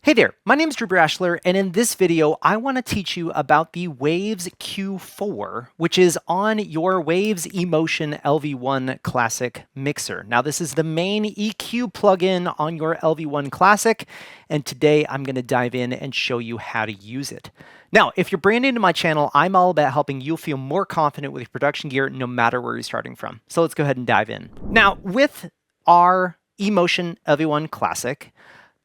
Hey there, my name is Drew Brashler, and in this video, I want to teach you about the Waves Q4, which is on your Waves eMotion LV1 Classic mixer. Now, this is the main EQ plugin on your LV1 Classic, and today I'm going to dive in and show you how to use it. Now, if you're brand new to my channel, I'm all about helping you feel more confident with your production gear no matter where you're starting from. So let's go ahead and dive in. Now, with our eMotion LV1 Classic,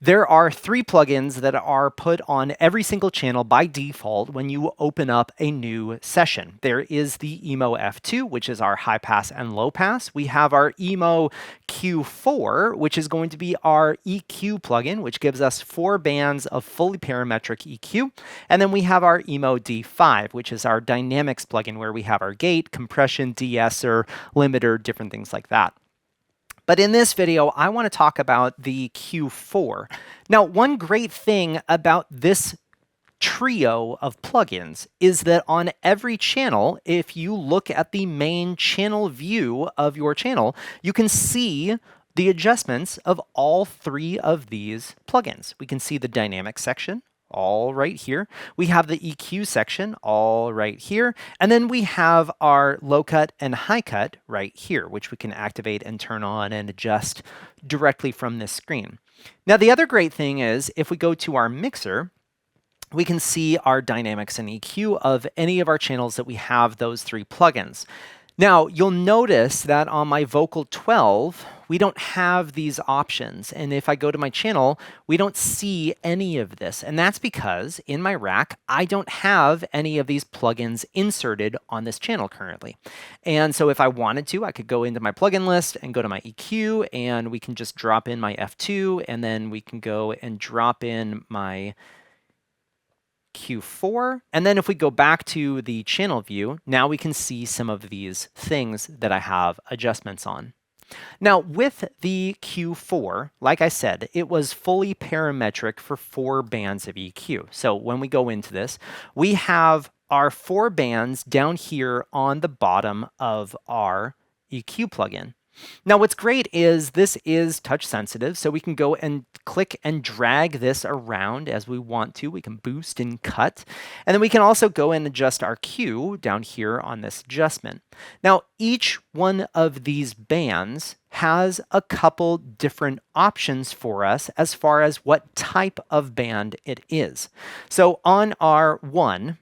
there are 3 plugins that are put on every single channel by default when you open up a new session. There is the eMo F2, which is our high pass and low pass. We have our eMo Q4, which is going to be our EQ plugin, which gives us 4 bands of fully parametric EQ. And then we have our eMo D5, which is our dynamics plugin, where we have our gate, compression, de-esser, limiter, different things like that. But in this video, I want to talk about the Q4. Now, one great thing about this trio of plugins is that on every channel, if you look at the main channel view of your channel, you can see the adjustments of all 3 of these plugins. We can see the dynamic section, all right here. We have the EQ section all right here. And then we have our low cut and high cut right here, which we can activate and turn on and adjust directly from this screen. Now, the other great thing is if we go to our mixer, we can see our dynamics and EQ of any of our channels that we have those 3 plugins. Now, you'll notice that on my Vocal 12, we don't have these options. And if I go to my channel, we don't see any of this. And that's because in my rack, I don't have any of these plugins inserted on this channel currently. And so if I wanted to, I could go into my plugin list and go to my EQ, and we can just drop in my F2, and then we can go and drop in my Q4. And then if we go back to the channel view, now we can see some of these things that I have adjustments on. Now, with the Q4, like I said, it was fully parametric for 4 bands of EQ. So when we go into this, we have our 4 bands down here on the bottom of our EQ plugin. Now, what's great is this is touch sensitive, so we can go and click and drag this around as we want to. We can boost and cut, and then we can also go and adjust our Q down here on this adjustment. Now, each one of these bands has a couple different options for us as far as what type of band it is. So on our 1,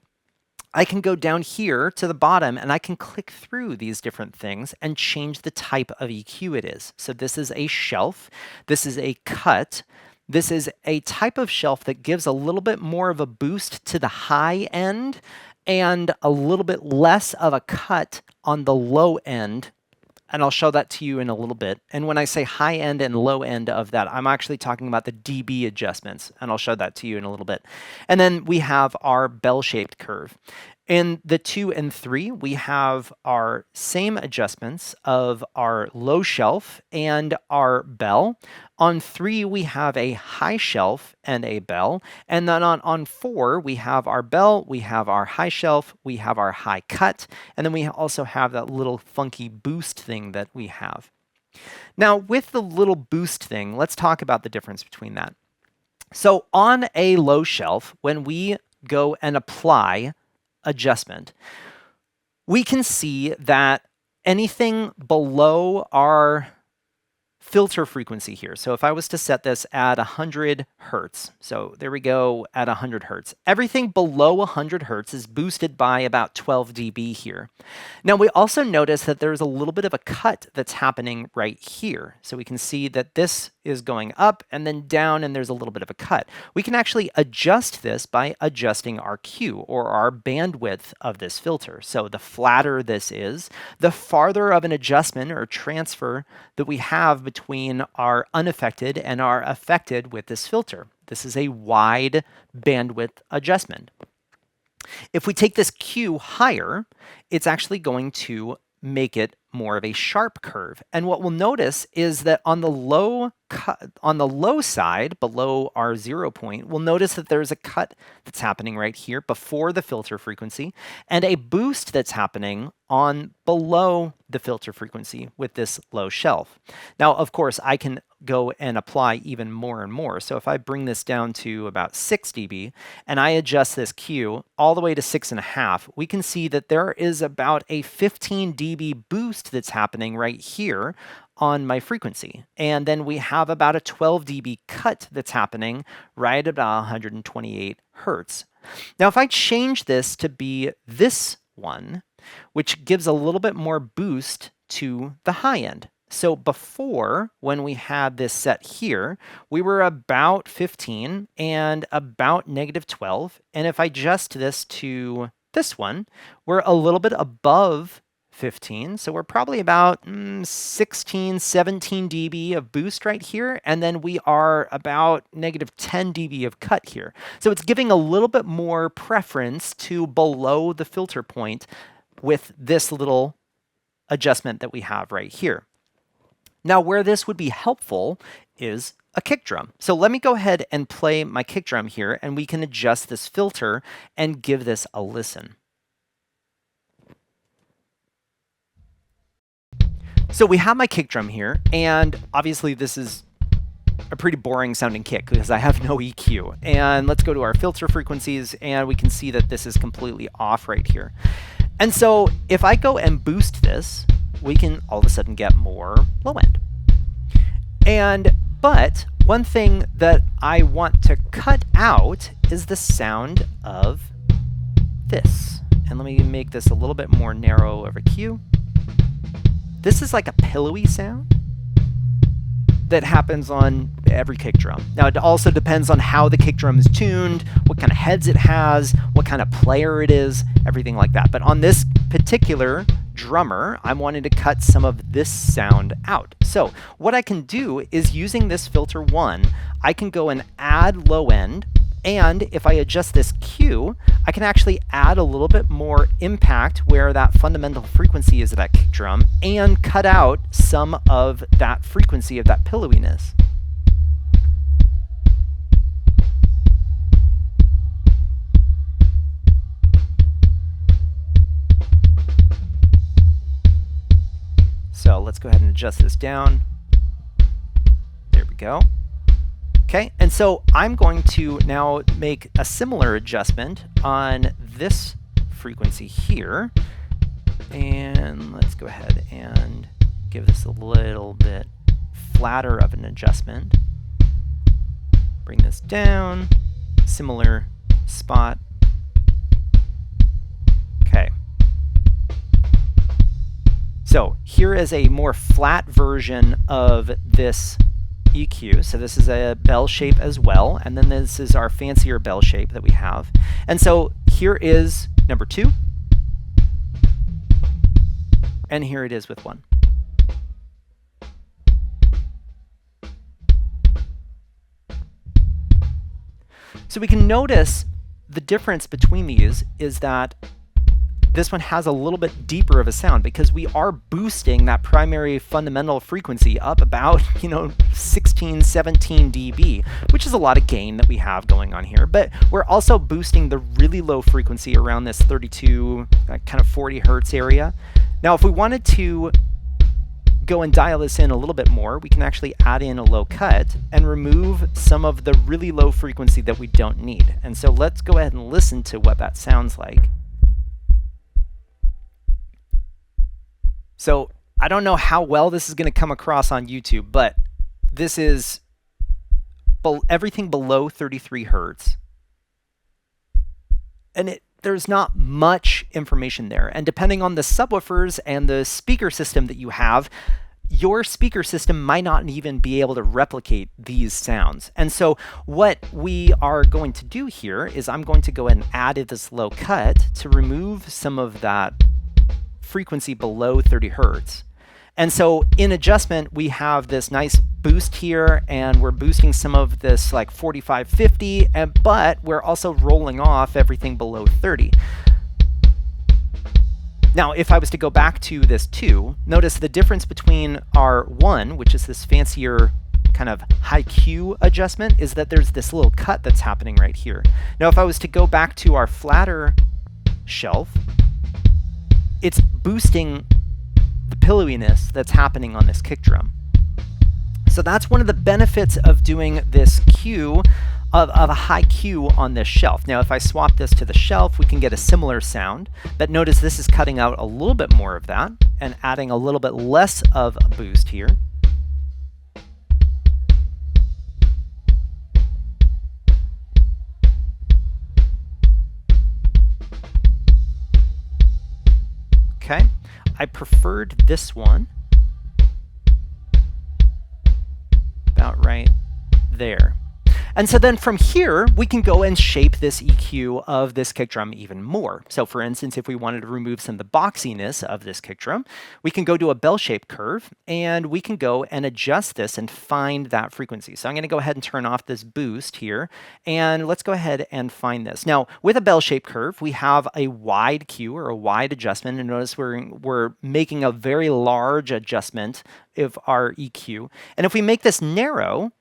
I can go down here to the bottom and I can click through these different things and change the type of EQ it is. So this is a shelf, this is a cut, this is a type of shelf that gives a little bit more of a boost to the high end and a little bit less of a cut on the low end. And I'll show that to you in a little bit. And when I say high end and low end of that, I'm actually talking about the dB adjustments, and I'll show that to you in a little bit. And then we have our bell-shaped curve. In the 2 and 3, we have our same adjustments of our low shelf and our bell. On 3, we have a high shelf and a bell. And then on 4, we have our bell, we have our high shelf, we have our high cut, and then we also have that little funky boost thing that we have. Now, with the little boost thing, let's talk about the difference between that. So on a low shelf, when we go and apply adjustment, we can see that anything below our filter frequency here. So if I was to set this at 100 hertz, so there we go at 100 hertz. Everything below 100 hertz is boosted by about 12 dB here. Now we also notice that there's a little bit of a cut that's happening right here. So we can see that this is going up and then down, and there's a little bit of a cut. We can actually adjust this by adjusting our Q, or our bandwidth of this filter. So the flatter this is, the farther of an adjustment or transfer that we have between our unaffected and our affected with this filter. This is a wide bandwidth adjustment. If we take this Q higher, it's actually going to make it more of a sharp curve. And what we'll notice is that on the low side, below our 0 point, we'll notice that there's a cut that's happening right here before the filter frequency and a boost that's happening on below the filter frequency with this low shelf. Now, of course, I can go and apply even more and more. So if I bring this down to about 6 dB and I adjust this Q all the way to 6.5, we can see that there is about a 15 dB boost that's happening right here on my frequency. And then we have about a 12 dB cut that's happening right about 128 Hertz. Now, if I change this to be this one, which gives a little bit more boost to the high end. So before, when we had this set here, we were about 15 and about -12. And if I adjust this to this one, we're a little bit above 15. So we're probably about 16, 17 dB of boost right here. And then we are about -10 dB of cut here. So it's giving a little bit more preference to below the filter point with this little adjustment that we have right here. Now, where this would be helpful is a kick drum. So let me go ahead and play my kick drum here, and we can adjust this filter and give this a listen. So we have my kick drum here, and obviously this is a pretty boring sounding kick because I have no EQ. And let's go to our filter frequencies, and we can see that this is completely off right here. And so if I go and boost this, we can all of a sudden get more low end. But one thing that I want to cut out is the sound of this. And let me make this a little bit more narrow over Q. This is like a pillowy sound that happens on every kick drum. Now, it also depends on how the kick drum is tuned, what kind of heads it has, what kind of player it is, everything like that. But on this particular drummer, I'm wanting to cut some of this sound out. So what I can do is, using this filter 1, I can go and add low end. And if I adjust this Q, I can actually add a little bit more impact where that fundamental frequency is of that kick drum and cut out some of that frequency of that pillowiness. So let's go ahead and adjust this down. There we go. Okay, and so I'm going to now make a similar adjustment on this frequency here. And let's go ahead and give this a little bit flatter of an adjustment. Bring this down, similar spot. Okay. So here is a more flat version of this EQ. So this is a bell shape as well, and then this is our fancier bell shape that we have. And so here is number 2, and here it is with 1. So we can notice the difference between these is that this one has a little bit deeper of a sound because we are boosting that primary fundamental frequency up about, 16, 17 dB, which is a lot of gain that we have going on here. But we're also boosting the really low frequency around this 32, kind of 40 Hertz area. Now, if we wanted to go and dial this in a little bit more, we can actually add in a low cut and remove some of the really low frequency that we don't need. And so let's go ahead and listen to what that sounds like. So I don't know how well this is going to come across on YouTube, but this is everything below 33 Hertz. And there's not much information there. And depending on the subwoofers and the speaker system that you have, your speaker system might not even be able to replicate these sounds. And so what we are going to do here is I'm going to go ahead and add this low cut to remove some of that frequency below 30 Hertz. And so in adjustment, we have this nice boost here, and we're boosting some of this like 45, 50, but we're also rolling off everything below 30. Now, if I was to go back to this 2, notice the difference between our 1, which is this fancier kind of high Q adjustment, is that there's this little cut that's happening right here. Now, if I was to go back to our flatter shelf, it's boosting the pillowiness that's happening on this kick drum. So that's one of the benefits of doing this Q, of a high Q on this shelf. Now, if I swap this to the shelf, we can get a similar sound, but notice this is cutting out a little bit more of that and adding a little bit less of a boost here. Okay, I preferred this one about right there. And so then from here, we can go and shape this EQ of this kick drum even more. So for instance, if we wanted to remove some of the boxiness of this kick drum, we can go to a bell-shaped curve, and we can go and adjust this and find that frequency. So I'm going to go ahead and turn off this boost here, and let's go ahead and find this. Now, with a bell-shaped curve, we have a wide Q, or a wide adjustment, and notice we're making a very large adjustment of our EQ. And if we make this narrow,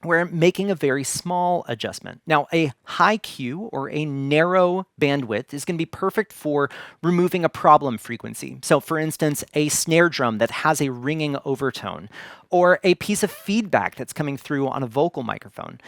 we're making a very small adjustment. Now, a high Q, or a narrow bandwidth, is going to be perfect for removing a problem frequency. So for instance, a snare drum that has a ringing overtone, or a piece of feedback that's coming through on a vocal microphone.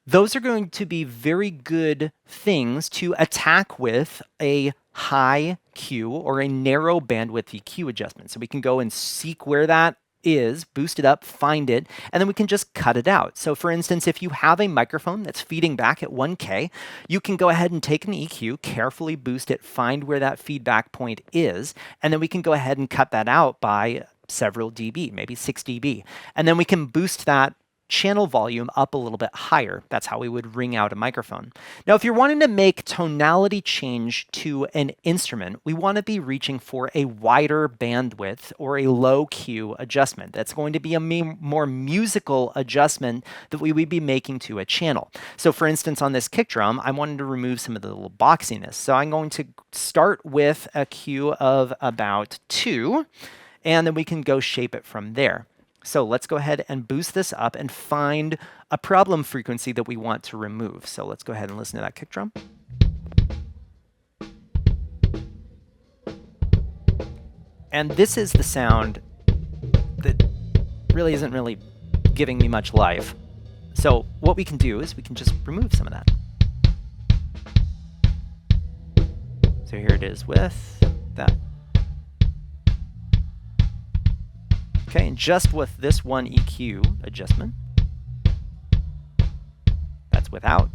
Those are going to be very good things to attack with a high Q, or a narrow bandwidth EQ adjustment. So we can go and seek where that is, boost it up, find it, and then we can just cut it out. So for instance, if you have a microphone that's feeding back at 1K, you can go ahead and take an EQ, carefully boost it, find where that feedback point is, and then we can go ahead and cut that out by several dB, maybe 6 dB. And then we can boost that channel volume up a little bit higher. That's how we would ring out a microphone. Now, if you're wanting to make tonality change to an instrument, we want to be reaching for a wider bandwidth, or a low Q adjustment. That's going to be a more musical adjustment that we would be making to a channel. So for instance, on this kick drum, I wanted to remove some of the little boxiness. So I'm going to start with a Q of about 2, and then we can go shape it from there. So let's go ahead and boost this up and find a problem frequency that we want to remove. So let's go ahead and listen to that kick drum. And this is the sound that really isn't really giving me much life. So what we can do is we can just remove some of that. So here it is with that. Okay, and just with this one EQ adjustment, that's without,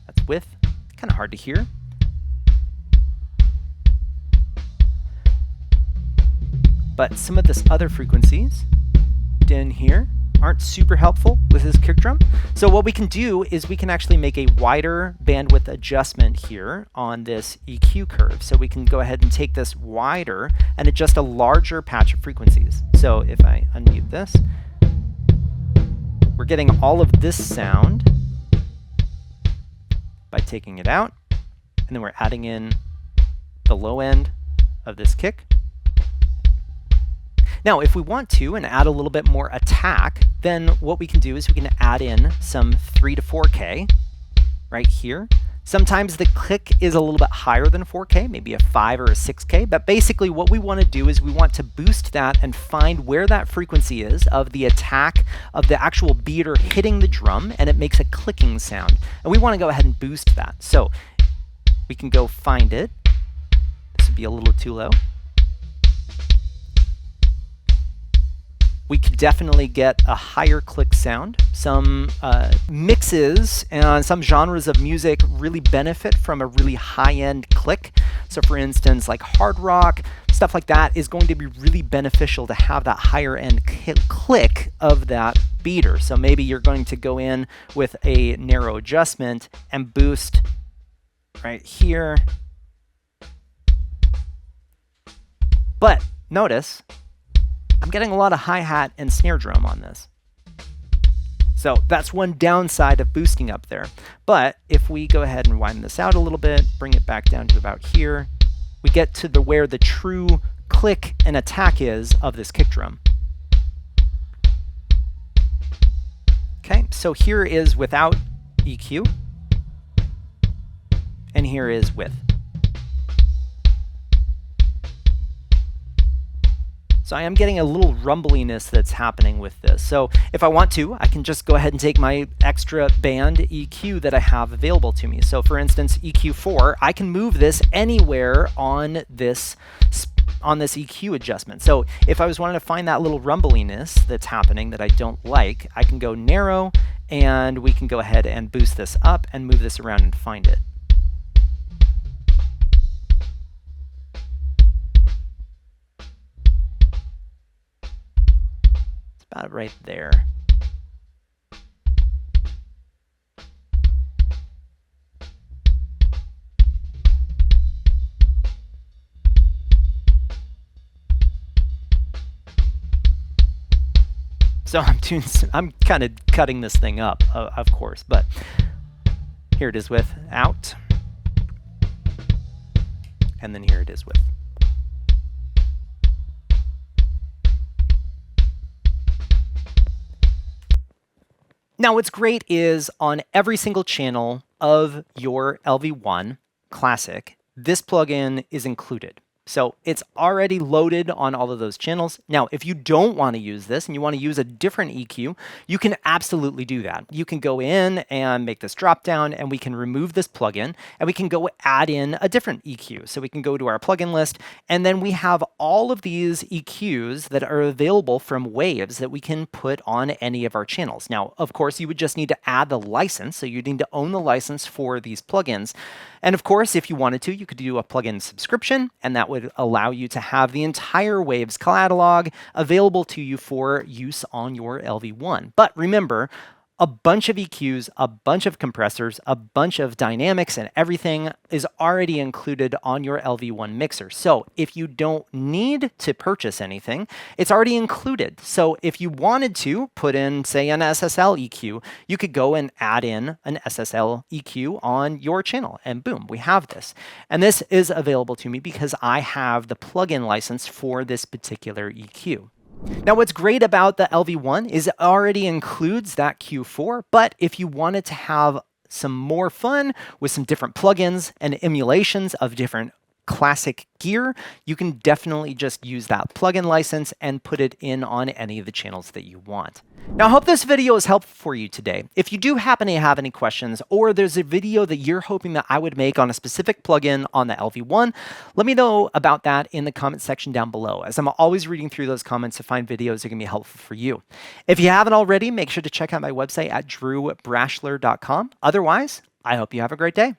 that's with, kind of hard to hear. But some of this other frequencies in here aren't super helpful with this kick drum. So what we can do is we can actually make a wider bandwidth adjustment here on this EQ curve. So we can go ahead and take this wider and adjust a larger patch of frequencies. So if I unmute this, we're getting all of this sound by taking it out, and then we're adding in the low end of this kick. Now, if we want to and add a little bit more attack, then what we can do is we can add in some 3 to 4K right here. Sometimes the click is a little bit higher than 4K, maybe a 5 or a 6K, but basically what we want to do is we want to boost that and find where that frequency is of the attack of the actual beater hitting the drum, and it makes a clicking sound. And we want to go ahead and boost that. So we can go find it. This would be a little too low. We could definitely get a higher click sound. Some mixes and some genres of music really benefit from a really high-end click. So for instance, like hard rock, stuff like that is going to be really beneficial to have that higher-end click of that beater. So maybe you're going to go in with a narrow adjustment and boost right here. But notice, I'm getting a lot of hi-hat and snare drum on this. So that's one downside of boosting up there. But if we go ahead and widen this out a little bit, bring it back down to about here, we get to where the true click and attack is of this kick drum. Okay, so here is without EQ, and here is with. So I am getting a little rumbliness that's happening with this. So if I want to, I can just go ahead and take my extra band EQ that I have available to me. So for instance, EQ4, I can move this anywhere on this EQ adjustment. So if I was wanting to find that little rumbliness that's happening that I don't like, I can go narrow, and we can go ahead and boost this up and move this around and find it. About right there. So I'm kind of cutting this thing up, of course, but here it is with out, and then here it is with. Now, what's great is on every single channel of your LV1 Classic, this plugin is included. So it's already loaded on all of those channels. Now, if you don't want to use this and you want to use a different EQ, you can absolutely do that. You can go in and make this drop down, and we can remove this plugin, and we can go add in a different EQ. So we can go to our plugin list, and then we have all of these EQs that are available from Waves that we can put on any of our channels. Now, of course, you would just need to add the license. So you need to own the license for these plugins. And of course, if you wanted to, you could do a plugin subscription, and that would allow you to have the entire Waves catalog available to you for use on your LV1. But remember, a bunch of EQs, a bunch of compressors, a bunch of dynamics, and everything is already included on your LV1 mixer. So if you don't need to purchase anything, it's already included. So if you wanted to put in, say, an SSL EQ, you could go and add in an SSL EQ on your channel, and boom, we have this. And this is available to me because I have the plugin license for this particular EQ. Now, what's great about the LV1 is it already includes that Q4, but if you wanted to have some more fun with some different plugins and emulations of different classic gear, you can definitely just use that plugin license and put it in on any of the channels that you want. Now, I hope this video is helpful for you today. If you do happen to have any questions, or there's a video that you're hoping that I would make on a specific plugin on the LV1, let me know about that in the comment section down below, as I'm always reading through those comments to find videos that can be helpful for you. If you haven't already, make sure to check out my website at drewbrashler.com. Otherwise, I hope you have a great day.